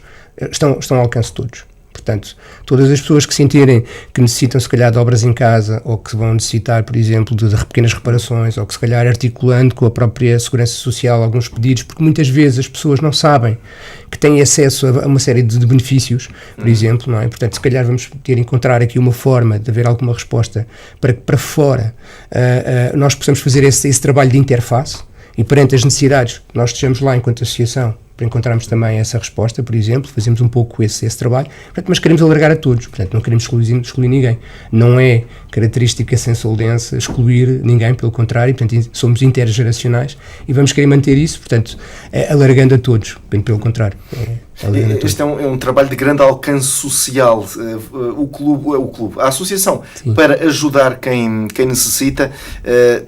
estão ao alcance de todos. Portanto, todas as pessoas que sentirem que necessitam, se calhar, de obras em casa, ou que vão necessitar, por exemplo, de pequenas reparações, ou que, se calhar, articulando com a própria Segurança Social alguns pedidos, porque muitas vezes as pessoas não sabem que têm acesso a uma série de benefícios, por exemplo, não é? Portanto, se calhar vamos ter que encontrar aqui uma forma de haver alguma resposta para que, para fora, nós possamos fazer esse trabalho de interface e, perante as necessidades, nós estejamos lá enquanto associação, para encontrarmos também essa resposta, por exemplo, fazemos um pouco esse trabalho, portanto, mas queremos alargar a todos, portanto, não queremos excluir ninguém. Não é característica sensoldense excluir ninguém, pelo contrário, portanto, somos intergeracionais e vamos querer manter isso, portanto, alargando a todos, bem pelo contrário. Este é um trabalho de grande alcance social. A Associação, sim, para ajudar quem necessita,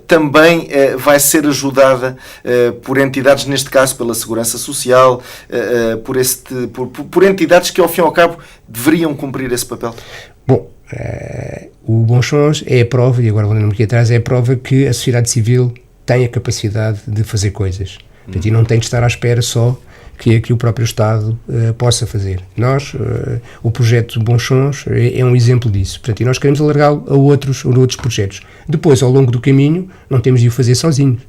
também vai ser ajudada por entidades, neste caso pela Segurança Social, por entidades que, ao fim e ao cabo, deveriam cumprir esse papel. Bom, o Bons Sons é a prova, e agora voltando aqui atrás, é a prova que a sociedade civil tem a capacidade de fazer coisas. Portanto, e não tem de estar à espera só que o próprio Estado possa fazer. Nós, o projeto Bons Sons é um exemplo disso. Portanto, e nós queremos alargá-lo a outros projetos. Depois, ao longo do caminho, não temos de o fazer sozinhos.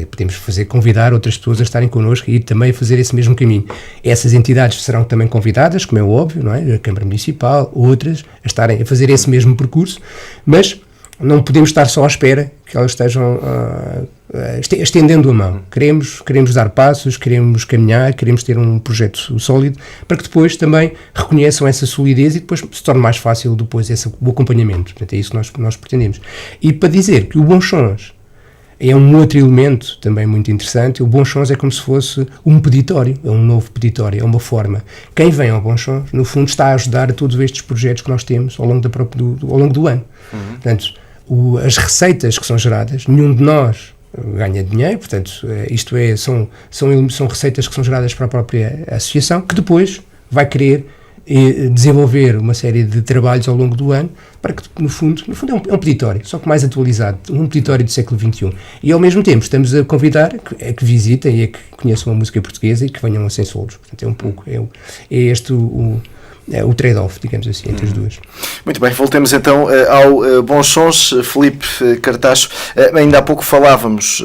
Podemos convidar outras pessoas a estarem connosco e também fazer esse mesmo caminho. Essas entidades serão também convidadas, como é óbvio, não é? A Câmara Municipal, outras, a fazer esse mesmo percurso, mas não podemos estar só à espera que elas estejam estendendo a mão. Queremos dar passos, queremos caminhar, queremos ter um projeto sólido para que depois também reconheçam essa solidez e depois se torne mais fácil depois o acompanhamento. Portanto, é isso que nós pretendemos. E para dizer que o Bons Sons é um outro elemento também muito interessante, o Bons Sons é como se fosse um peditório, é um novo peditório, é uma forma. Quem vem ao Bons Sons, no fundo, está a ajudar a todos estes projetos que nós temos ao longo do ano. Portanto, as receitas que são geradas, nenhum de nós ganha dinheiro, portanto, isto é, são receitas que são geradas para a própria associação, que depois vai querer desenvolver uma série de trabalhos ao longo do ano para que, no fundo é um peditório, só que mais atualizado, um peditório do século XXI. E, ao mesmo tempo, estamos a convidar a que visitem e a que conheçam a música portuguesa e que venham a Sem Soldos. Portanto, é um pouco, é este o trade-off, digamos assim, entre as duas. Muito bem, voltemos então ao Bons Sons. Filipe Cartacho, ainda há pouco falávamos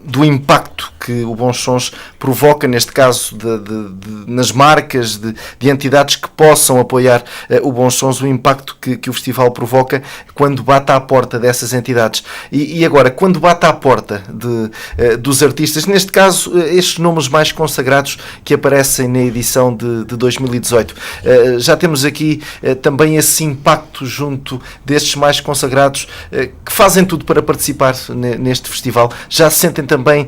do impacto que o Bons Sons provoca, neste caso, nas marcas de entidades que possam apoiar o Bons Sons, o impacto que o festival provoca quando bate à porta dessas entidades. E agora, quando bate à porta dos artistas, neste caso, estes nomes mais consagrados que aparecem na edição de 2018, já temos aqui também esse impacto junto destes mais consagrados que fazem tudo para participar neste festival. Já se sentem também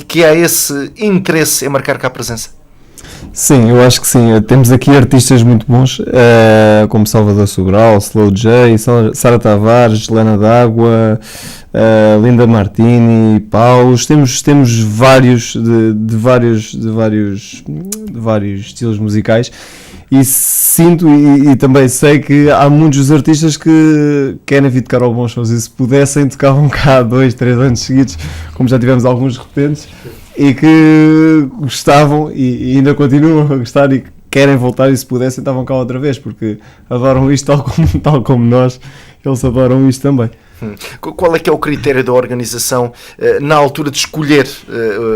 que há esse interesse em marcar cá a presença? Sim, eu acho que sim. Temos aqui artistas muito bons, como Salvador Sobral, Slow J, Sara Tavares, Helena D'Água, Linda Martini, Paus. Temos vários de vários estilos musicais. E sinto e também sei que há muitos artistas que querem vir tocar ao Bons Sons e se pudessem tocavam cá 2, 3 anos seguidos, como já tivemos alguns repentes, e que gostavam e ainda continuam a gostar e querem voltar e se pudessem estavam cá outra vez, porque adoram isto tal como nós, eles adoram isto também. Qual é que é o critério da organização na altura de escolher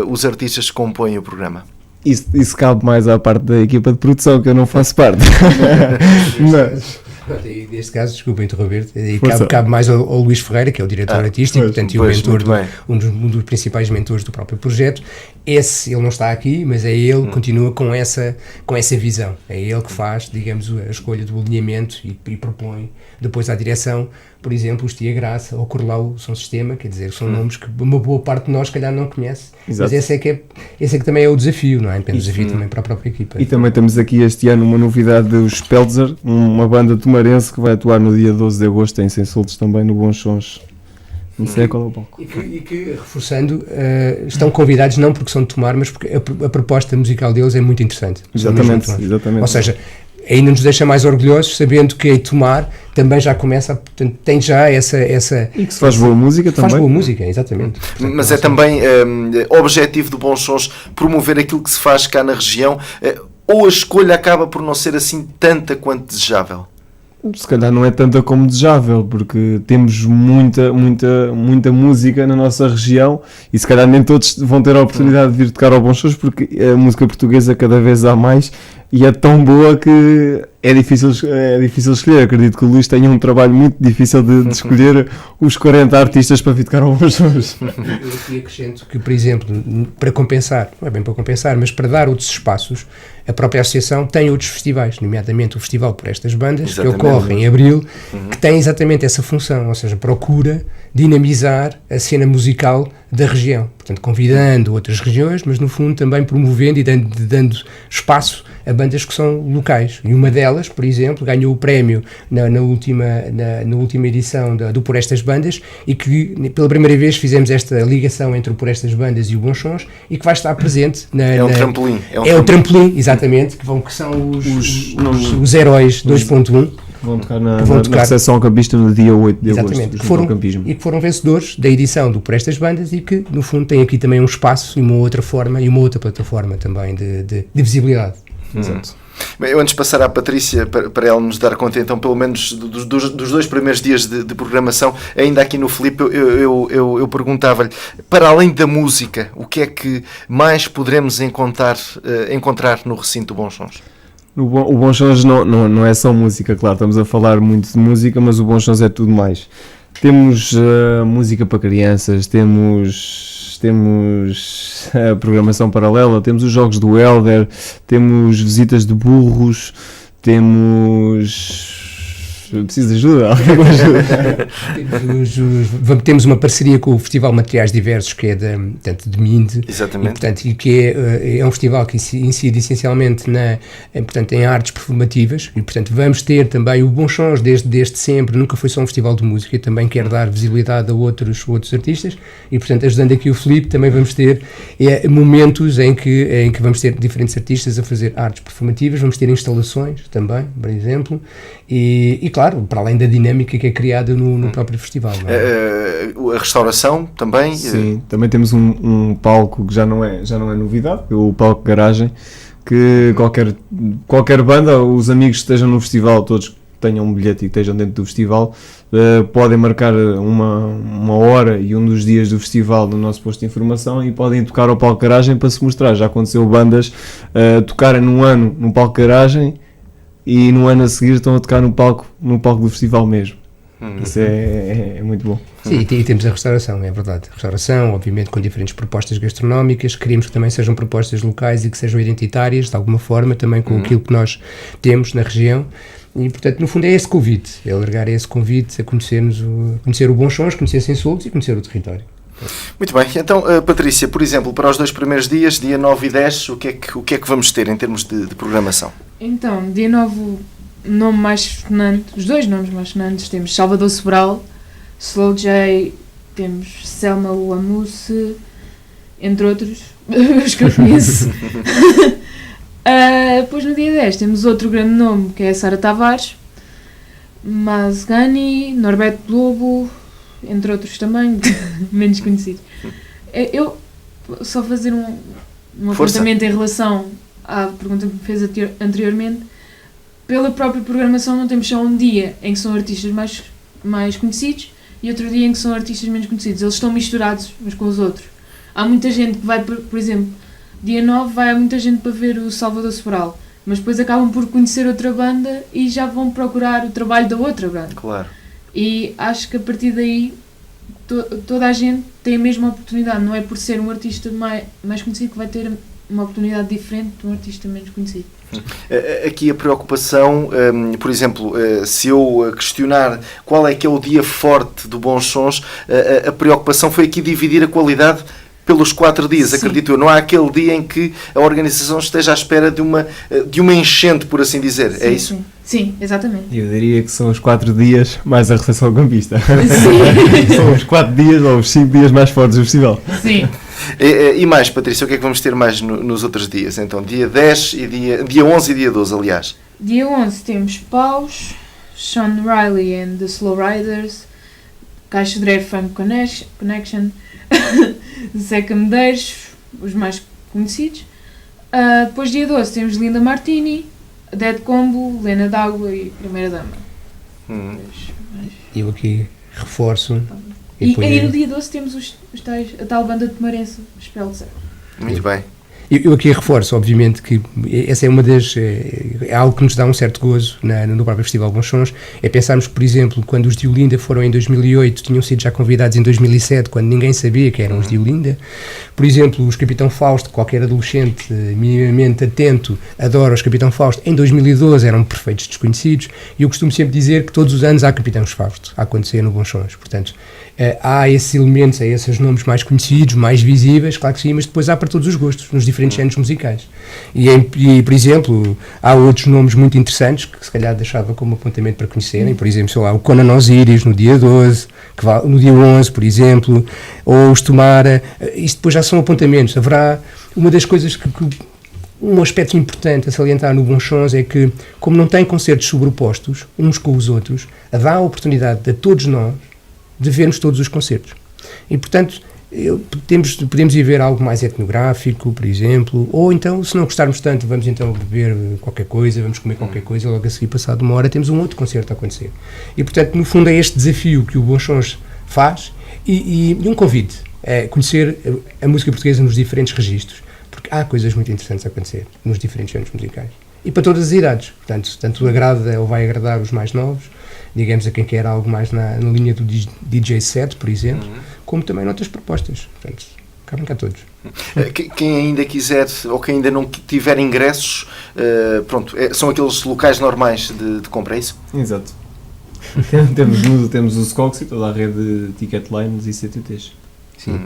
os artistas que compõem o programa? Isso cabe mais à parte da equipa de produção, que eu não faço parte. Mas... Neste caso, desculpa interromper, cabe mais ao Luís Ferreira, que é o diretor artístico, portanto, e o mentor, um dos principais mentores do próprio projeto. Ele não está aqui, mas é ele que continua com essa visão. É ele que faz, digamos, a escolha do alinhamento e propõe depois à direção por exemplo, os Tia Graça ou Corlau Som Sistema, quer dizer, são nomes que uma boa parte de nós, se calhar, não conhece. Exato. Mas esse é que também é o desafio, não é? Depende do desafio também para a própria equipa. E também temos aqui este ano uma novidade dos Peltzer, uma banda tomarense que vai atuar no dia 12 de agosto em Sensoltos também no Bons Sons. Não sei qual é o palco. E que reforçando, estão convidados não porque são de Tomar, mas porque a proposta musical deles é muito interessante. Exatamente. Ou seja, ainda nos deixa mais orgulhosos sabendo que em Tomar também já começa, portanto, tem já essa e que se faz boa música também. Faz boa música, exatamente. Portanto, mas é também objetivo do Bons Sons promover aquilo que se faz cá na região, ou a escolha acaba por não ser assim tanta quanto desejável? Se calhar não é tanta como desejável, porque temos muita música na nossa região e se calhar nem todos vão ter a oportunidade de vir tocar ao Bons Sons, porque a música portuguesa cada vez há mais e é tão boa que é difícil escolher. Acredito que o Luís tenha um trabalho muito difícil de escolher os 40 artistas para vir tocar ao Bons Sons. Eu aqui acrescento que, por exemplo, para compensar, não é bem para compensar, mas para dar outros espaços, a própria associação tem outros festivais, nomeadamente o Festival por Estas Bandas, exatamente, que ocorre em abril, que tem exatamente essa função, ou seja, procura dinamizar a cena musical da região, portanto convidando outras regiões, mas no fundo também promovendo e dando espaço a bandas que são locais, e uma delas, por exemplo, ganhou o prémio na última edição do Por Estas Bandas, e que pela primeira vez fizemos esta ligação entre o Por Estas Bandas e o Bons Sons, e que vai estar presente um trampolim. É um trampolim, exatamente, que são os heróis 2.1. Vão tocar na recepção campista no dia 8 de agosto. E que foram vencedores da edição do Por Estas Bandas e que, no fundo, têm aqui também um espaço e uma outra forma e uma outra plataforma também de visibilidade. Exato. Bem, eu antes de passar à Patrícia para ela nos dar conta então pelo menos dos 2 primeiros dias de programação, ainda aqui no Filipe eu perguntava-lhe, para além da música, o que é que mais poderemos encontrar no recinto do Bons Sons? O Bons Sons não é só música, claro, estamos a falar muito de música, mas o Bons Sons é tudo mais. Temos música para crianças, temos a programação paralela, temos os jogos do Helder, temos visitas de burros, temos... Preciso de ajuda? Temos uma parceria com o Festival Materiais Diversos, que é de Minde. Exatamente. E que é um festival que incide essencialmente em artes performativas, e portanto vamos ter também o Bons Sons desde sempre, nunca foi só um festival de música, e também quer dar visibilidade a outros artistas, e portanto ajudando aqui o Filipe, também vamos ter momentos em que vamos ter diferentes artistas a fazer artes performativas, vamos ter instalações também, por exemplo, e claro, para além da dinâmica que é criada no próprio festival. Não é? A restauração também? Sim, também temos um palco que já não é novidade, o palco Garagem, que qualquer banda, os amigos que estejam no festival, todos que tenham um bilhete e estejam dentro do festival, podem marcar uma hora e um dos dias do festival no nosso posto de informação e podem tocar ao palco Garagem para se mostrar. Já aconteceu bandas tocarem num ano no palco Garagem e no ano a seguir estão a tocar no palco do festival mesmo. Isso é muito bom. Sim, e temos a restauração, é verdade. A restauração, obviamente, com diferentes propostas gastronómicas, queremos que também sejam propostas locais e que sejam identitárias, de alguma forma, também com aquilo que nós temos na região. E, portanto, no fundo é esse convite, é alargar esse convite a conhecer o Bons Sons, conhecer Sensoltos e conhecer o território. Muito bem, então Patrícia, por exemplo, para os 2 primeiros dias, dia 9 e 10, o que é que vamos ter em termos de programação? Então, dia 9, o nome mais sonante, os 2 nomes mais sonantes, temos Salvador Sobral, Slow J, temos Selma Luamusse, entre outros, os que eu conheço. Depois no dia 10 temos outro grande nome, que é a Sara Tavares, Mazgani, Norberto Lobo, entre outros também, menos conhecidos. Eu só fazer um apontamento em relação à pergunta que me fez anteriormente. Pela própria programação não temos só um dia em que são artistas mais conhecidos e outro dia em que são artistas menos conhecidos. Eles estão misturados uns com os outros. Há muita gente que vai, por exemplo, dia 9 vai muita gente para ver o Salvador Sobral, mas depois acabam por conhecer outra banda e já vão procurar o trabalho da outra banda. Claro. E acho que a partir daí toda a gente tem a mesma oportunidade, não é por ser um artista mais conhecido que vai ter uma oportunidade diferente de um artista menos conhecido. Aqui a preocupação, por exemplo, se eu questionar qual é que é o dia forte do Bons Sons, a preocupação foi aqui dividir a qualidade pelos 4 dias, Sim. acredito eu. Não há aquele dia em que a organização esteja à espera de uma enchente, por assim dizer. Sim, É isso? Sim, sim, exatamente. Eu diria que são os 4 dias mais a recepção campista. Sim. São os 4 dias ou os 5 dias mais fortes do festival. Sim. E mais, Patrícia, o que é que vamos ter mais nos outros dias? Então, dia 10 e dia 11 e dia 12, aliás. Dia 11 temos Paus, Sean Riley and the Slow Riders, Caixa Dreyer Funk Connection, Zeca Medeiros, os mais conhecidos. Depois dia 12 temos Linda Martini, Dead Combo, Lena D'Água e Primeira Dama. Eu aqui reforço. E ponho- aí no dia 12 temos a tal banda de Tomarense, os Pelzer. Muito bem. Eu aqui reforço, obviamente, que essa é uma das. É algo que nos dá um certo gozo no próprio Festival Bons Sons. É pensarmos que, por exemplo, quando os de Olinda foram em 2008, tinham sido já convidados em 2007, quando ninguém sabia que eram os de Olinda. Por exemplo, os Capitão Fausto, qualquer adolescente minimamente atento adora os Capitão Fausto. Em 2012 eram perfeitos desconhecidos. E eu costumo sempre dizer que todos os anos há Capitães Fausto a acontecer no Bons Sons. Portanto, há esses elementos, há esses nomes mais conhecidos, mais visíveis, claro que sim, mas depois há para todos os gostos, nos diferentes géneros musicais. E, por exemplo, há outros nomes muito interessantes que se calhar deixava como apontamento para conhecerem, por exemplo, sei lá, o Conan Osiris no dia 12, no dia 11, por exemplo, ou os Tomara. Isto depois já são apontamentos. Haverá uma das coisas um aspecto importante a salientar no Bons Sons é que, como não tem concertos sobrepostos uns com os outros, dá a oportunidade a todos nós de vermos todos os concertos. E, portanto, podemos ir ver algo mais etnográfico, por exemplo, ou então, se não gostarmos tanto, vamos então beber qualquer coisa, vamos comer qualquer coisa, e logo a seguir, passado uma hora, temos um outro concerto a acontecer. E, portanto, no fundo, é este desafio que o Bons Sons faz e um convite a conhecer a música portuguesa nos diferentes registros, porque há coisas muito interessantes a acontecer nos diferentes géneros musicais. E para todas as idades. Portanto, tanto agrada ou vai agradar os mais novos, digamos a quem quer algo mais na linha do DJ set, por exemplo, como também noutras propostas. Portanto, cabem cá todos. Quem ainda quiser ou quem ainda não tiver ingressos, pronto, são aqueles locais normais de compra, é isso? Exato. Temos o Scox e toda a rede de ticket lines e CTTs. Sim.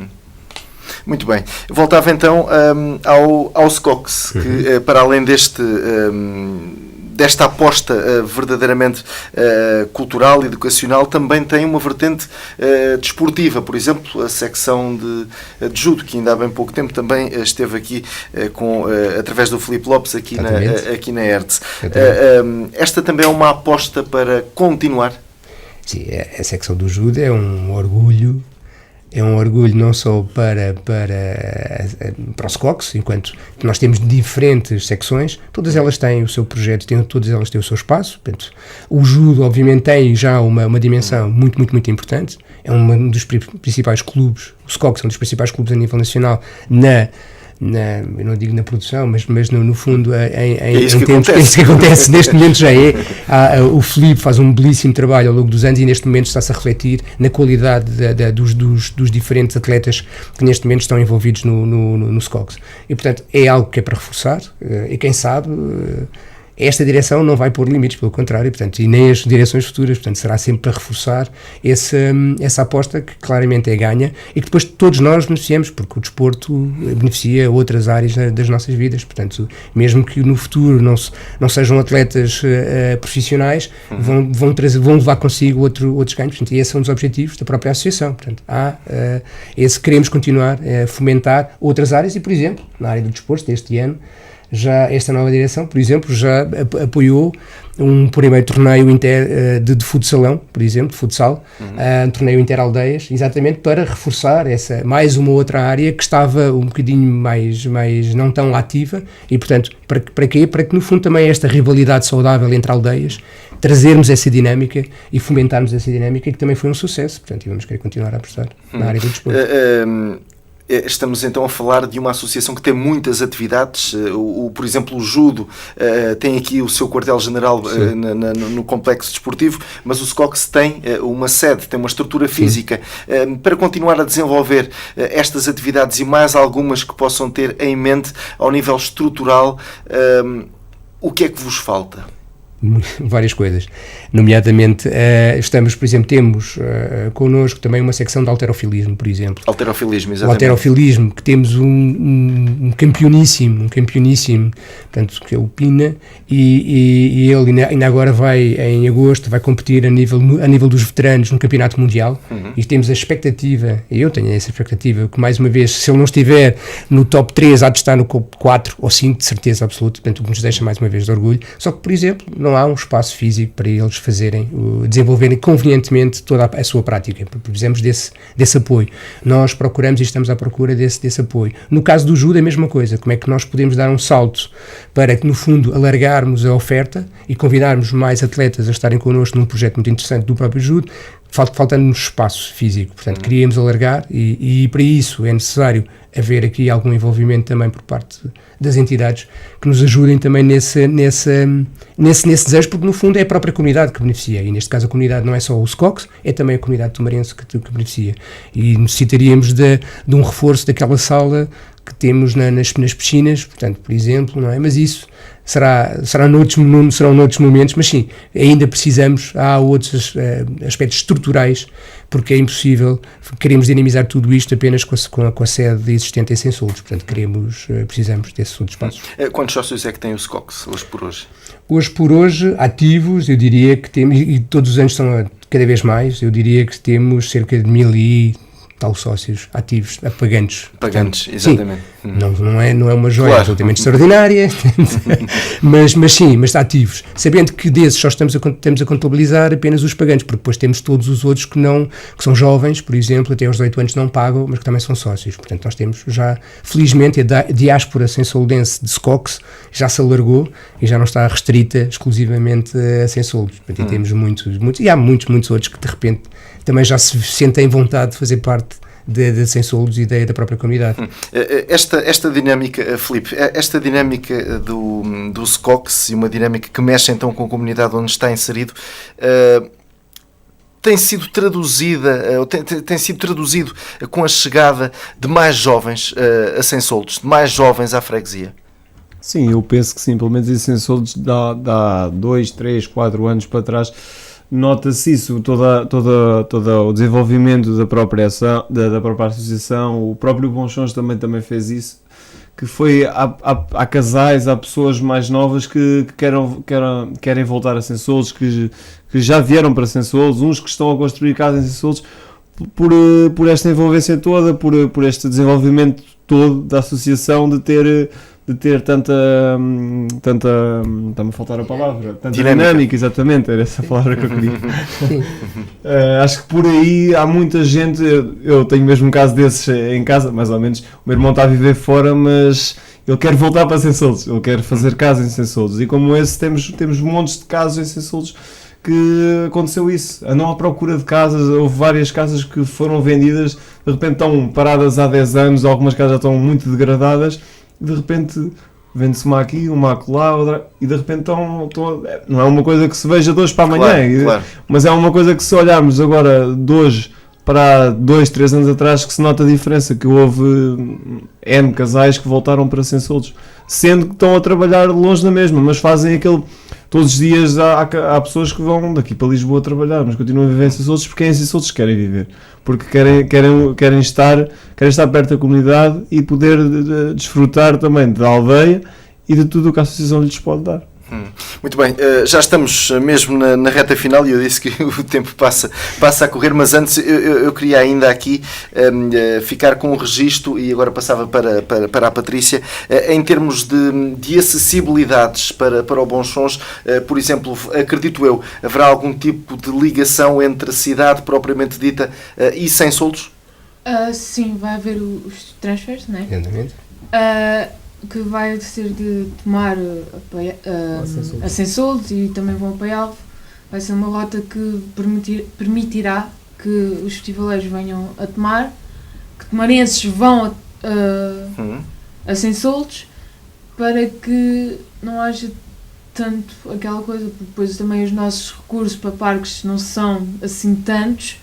Muito bem. Voltava então ao Scox, que para além desta aposta verdadeiramente cultural e educacional, também tem uma vertente desportiva. Por exemplo, a secção de judo, que ainda há bem pouco tempo também esteve aqui através do Filipe Lopes aqui na Hertz. Esta também é uma aposta para continuar? Sim, a secção do judo é um orgulho. É um orgulho não só para o SCOX, enquanto nós temos diferentes secções, todas elas têm o seu projeto, todas elas têm o seu espaço. Portanto, o judo, obviamente, tem já uma dimensão muito, muito, muito importante. É um dos principais clubes, o SCOX é um dos principais clubes a nível nacional eu não digo na produção, mas no fundo é isso que acontece. Neste momento já o Filipe faz um belíssimo trabalho ao longo dos anos e neste momento está-se a refletir na qualidade dos diferentes atletas que neste momento estão envolvidos no SCOX. E portanto é algo que é para reforçar e quem sabe esta direção não vai pôr limites, pelo contrário, portanto, e nem as direções futuras, portanto, será sempre para reforçar essa aposta que claramente é ganha e que depois todos nós beneficiamos, porque o desporto beneficia outras áreas das nossas vidas, portanto, mesmo que no futuro não sejam atletas profissionais, vão levar consigo outros ganhos, portanto, e esse é um dos objetivos da própria associação, portanto, queremos continuar a fomentar outras áreas e, por exemplo, na área do desporto, este ano, já esta nova direção, por exemplo, já apoiou um primeiro torneio de futsalão, por exemplo, de futsal, um torneio interaldeias, exatamente para reforçar mais uma outra área que estava um bocadinho mais não tão ativa e, portanto, para quê? Para que no fundo também esta rivalidade saudável entre aldeias, trazermos essa dinâmica e fomentarmos essa dinâmica que também foi um sucesso, portanto, e vamos querer continuar a apostar na área do desporto. Estamos então a falar de uma associação que tem muitas atividades. Por exemplo, o judo tem aqui o seu quartel-general no complexo desportivo, mas o SCOX tem uma sede, tem uma estrutura física. Para continuar a desenvolver estas atividades e mais algumas que possam ter em mente ao nível estrutural, o que é que vos falta? Várias coisas, nomeadamente estamos, por exemplo, temos connosco também uma secção de halterofilismo, por exemplo. Halterofilismo, O exatamente. halterofilismo, que temos um campeoníssimo, portanto, que é o Pina, e ele ainda agora vai, em agosto, vai competir a nível dos veteranos no campeonato mundial, e temos a expectativa, eu tenho essa expectativa, que mais uma vez, se ele não estiver no top 3, há de estar no top 4 ou 5, de certeza absoluta, portanto, o que nos deixa mais uma vez de orgulho. Só que, por exemplo, não há um espaço físico para eles desenvolverem convenientemente toda a sua prática. Precisamos desse apoio. Nós procuramos e estamos à procura desse apoio. No caso do judo é a mesma coisa. Como é que nós podemos dar um salto para que, no fundo, alargarmos a oferta e convidarmos mais atletas a estarem connosco num projeto muito interessante do próprio judo, faltando-nos espaço físico. Portanto, queríamos alargar e para isso é necessário haver aqui algum envolvimento também por parte das entidades que nos ajudem também nesse desejo, porque no fundo é a própria comunidade que beneficia, e neste caso a comunidade não é só o SCOX, é também a comunidade tomarense que beneficia, e necessitaríamos de um reforço daquela sala que temos nas piscinas, portanto, por exemplo, não é? Mas isso serão noutros momentos, mas sim, ainda precisamos, há outros aspectos estruturais, porque é impossível, queremos dinamizar tudo isto apenas com a sede existente em Sensoldos, portanto precisamos desses outros espaços. Quantos sócios é que tem o SCOX, hoje por hoje? Hoje por hoje, ativos, eu diria que temos, e todos os anos são cada vez mais, eu diria que temos cerca de 1000 e tal sócios ativos, pagantes. Pagantes, exatamente. Sim, não é uma joia Claro. absolutamente extraordinária, mas ativos. Sabendo que desses só estamos a contabilizar apenas os pagantes, porque depois temos todos os outros que são jovens, por exemplo, até aos 18 anos não pagam, mas que também são sócios. Portanto, nós temos já, felizmente, a diáspora sensoldense de SCOX já se alargou e já não está restrita exclusivamente a Sensoldos. Portanto, e temos muitos, e há muitos outros que, de repente, também já se sentem vontade de fazer parte de Sensoldos e da própria comunidade. Esta dinâmica, Filipe, esta dinâmica do SCOX e uma dinâmica que mexe então com a comunidade onde está inserido, tem sido traduzido com a chegada de mais jovens a Sensoldos, de mais jovens à freguesia? Sim, eu penso que sim, pelo menos em Sensoldos dá 2, 3, 4 anos para trás, nota-se isso, todo o desenvolvimento da própria associação, o próprio Bonchons também fez isso, que foi, há casais, há pessoas mais novas que querem voltar a Sensoldos, que já vieram para Sensoldos, uns que estão a construir casa em Sensoldos, por esta envolvência toda, por este desenvolvimento todo da associação, de ter tanta está-me a faltar a palavra, tanta dinâmica, exatamente, era essa a palavra que eu queria. Acho que por aí há muita gente, eu tenho mesmo um caso desses em casa, mais ou menos, o meu irmão está a viver fora, mas ele quer voltar para Sensoldos, ele quer fazer casa em Sensoldos, e como esse temos montes de casos em Sensoldos que aconteceu isso, andam à procura de casas, houve várias casas que foram vendidas, de repente estão paradas há 10 anos, algumas casas já estão muito degradadas, de repente vende-se uma aqui, uma acolá, outra, e de repente não é uma coisa que se veja de hoje para amanhã, claro. Mas é uma coisa que, se olharmos agora de hoje para 2, 3 anos atrás, que se nota a diferença, que houve N casais que voltaram para Sensoldos, sendo que estão a trabalhar longe da mesma, mas fazem aquele... Todos os dias há pessoas que vão daqui para Lisboa trabalhar, mas continuam a viver em Sensoldos porque é em Sensoldos que querem viver, porque querem estar perto da comunidade e poder desfrutar também da aldeia e de tudo o que a associação lhes pode dar. Muito bem, já estamos mesmo na reta final e eu disse que o tempo passa a correr, mas antes eu queria ainda aqui ficar com o registro, e agora passava para a Patrícia, em termos de acessibilidades para o Bonchons, por exemplo, acredito eu, haverá algum tipo de ligação entre a cidade propriamente dita e Sensoldos? Sim, vai haver os transfers, não é? Exatamente. Que vai ser de Tomar a Sensoldos e também vão a Paialvo. Vai ser uma rota que permitirá que os festivaleiros venham a Tomar que tomarenses vão a Sensoldos, para que não haja tanto aquela coisa, porque depois também os nossos recursos para parques não são assim tantos,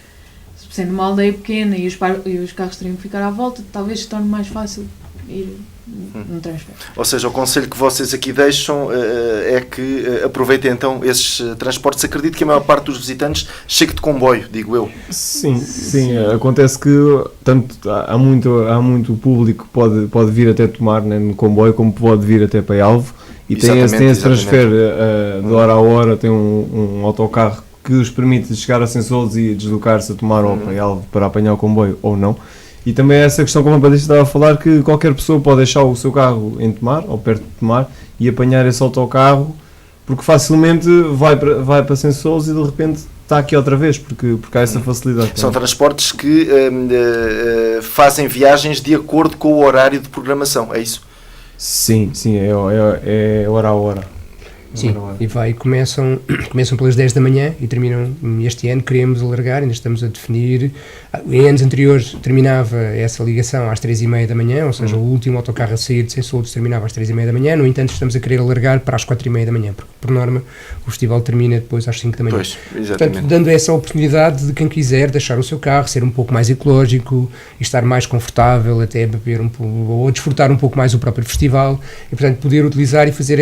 sendo uma aldeia pequena e os carros teriam que ficar à volta, talvez se torne mais fácil ir num transporte. Ou seja, o conselho que vocês aqui deixam é que aproveitem então esses transportes. Acredito que a maior parte dos visitantes chegue de comboio, digo eu. Sim. Acontece que há muito público que pode vir até Tomar, né, no comboio, como pode vir até Paialvo, e tem esse transfer de hora a hora, tem um autocarro que os permite chegar a Sensoldos e deslocar-se a Tomar ou a Paialvo para apanhar o comboio ou não. E também essa questão, como a Patrícia estava a falar, que qualquer pessoa pode deixar o seu carro em Tomar, ou perto de Tomar, e apanhar esse autocarro, porque facilmente vai para Sensoldos e de repente está aqui outra vez, porque há essa facilidade. São transportes que fazem viagens de acordo com o horário de programação, é isso? Sim, é hora a hora. Sim, e começam pelas 10 da manhã e terminam, este ano queremos alargar, ainda estamos a definir. Em anos anteriores terminava essa ligação às 3h30 da manhã, ou seja, o último autocarro a sair de Sensoldos terminava às 3h30 da manhã, no entanto estamos a querer alargar para as 4h30 da manhã, porque por norma o festival termina depois às 5 da manhã. Pois, exatamente. Portanto, dando essa oportunidade de quem quiser deixar o seu carro, ser um pouco mais ecológico e estar mais confortável, até beber um pouco, ou desfrutar um pouco mais o próprio festival, e portanto poder utilizar e fazer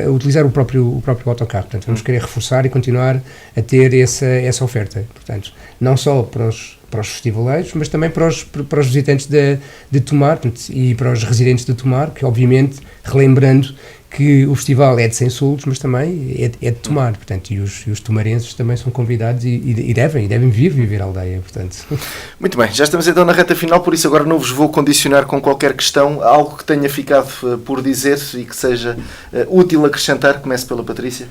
utilizar o próprio autocarro. Portanto, vamos querer reforçar e continuar a ter essa oferta. Portanto, não só para os festivaleiros, mas também para os visitantes de Tomar, portanto, e para os residentes de Tomar, que obviamente, relembrando que o festival é de Sensoldos, mas também é de Tomar, portanto, e os tomarenses também são convidados e devem vir viver a aldeia, portanto. Muito bem, já estamos então na reta final, por isso agora não vos vou condicionar com qualquer questão, algo que tenha ficado por dizer e que seja útil acrescentar. Comece pela Patrícia.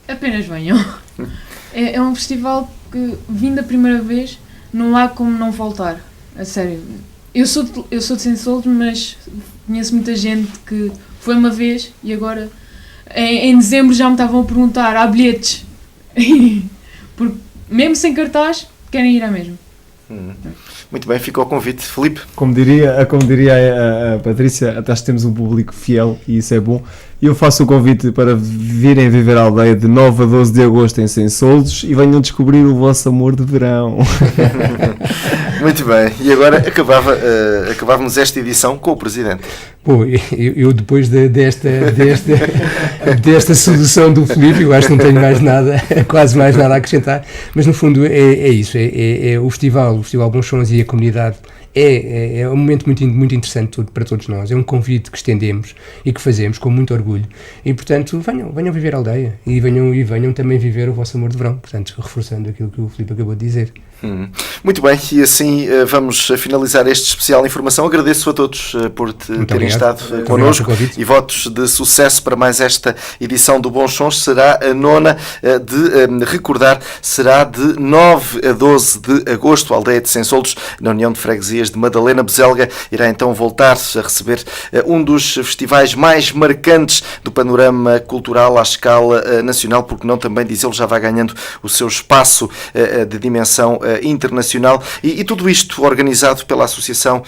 Apenas venham. É um festival que, vindo a primeira vez, não há como não faltar, a sério. Eu sou de Sensoldos, mas conheço muita gente que foi uma vez e agora em dezembro já me estavam a perguntar: há bilhetes? Porque mesmo sem cartaz querem ir à mesma. Muito bem, fica o convite. Filipe? Como diria a Patrícia, até temos um público fiel e isso é bom. E eu faço o convite para virem viver a aldeia de 9 a 12 de agosto em Sensoldos e venham descobrir o vosso amor de verão. Muito bem, e agora acabávamos esta edição com o Presidente. Bom, eu depois desta solução do Filipe, eu acho que não tenho quase mais nada a acrescentar, mas no fundo é isso, é o Festival Bons Sons e a comunidade. É um momento muito, muito interessante para todos nós, é um convite que estendemos e que fazemos com muito orgulho e portanto venham viver a aldeia e venham também viver o vosso amor de verão, portanto reforçando aquilo que o Filipe acabou de dizer. Muito bem, e assim vamos finalizar este especial informação. Agradeço a todos por terem estado connosco e votos de sucesso para mais esta edição do Bons Sons. Será a 9ª de recordar, será de 9 a 12 de agosto, a aldeia de Sensoldos, na União de Freguesias de Madalena Bezelga, irá então voltar a receber um dos festivais mais marcantes do panorama cultural à escala nacional, porque não também dizê-lo, já vai ganhando o seu espaço de dimensão internacional e tudo isto organizado pela associação,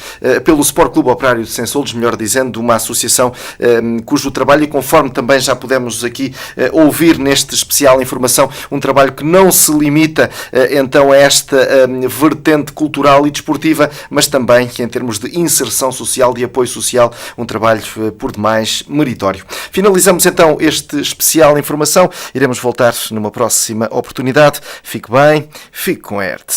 pelo Sport Clube Operário de Sensoldos, melhor dizendo, uma associação cujo trabalho, e conforme também já pudemos aqui ouvir neste especial informação, um trabalho que não se limita então a esta vertente cultural e desportiva, mas também em termos de inserção social, de apoio social, um trabalho por demais meritório. Finalizamos então este especial informação, iremos voltar numa próxima oportunidade. Fique bem, fique com a ERTE.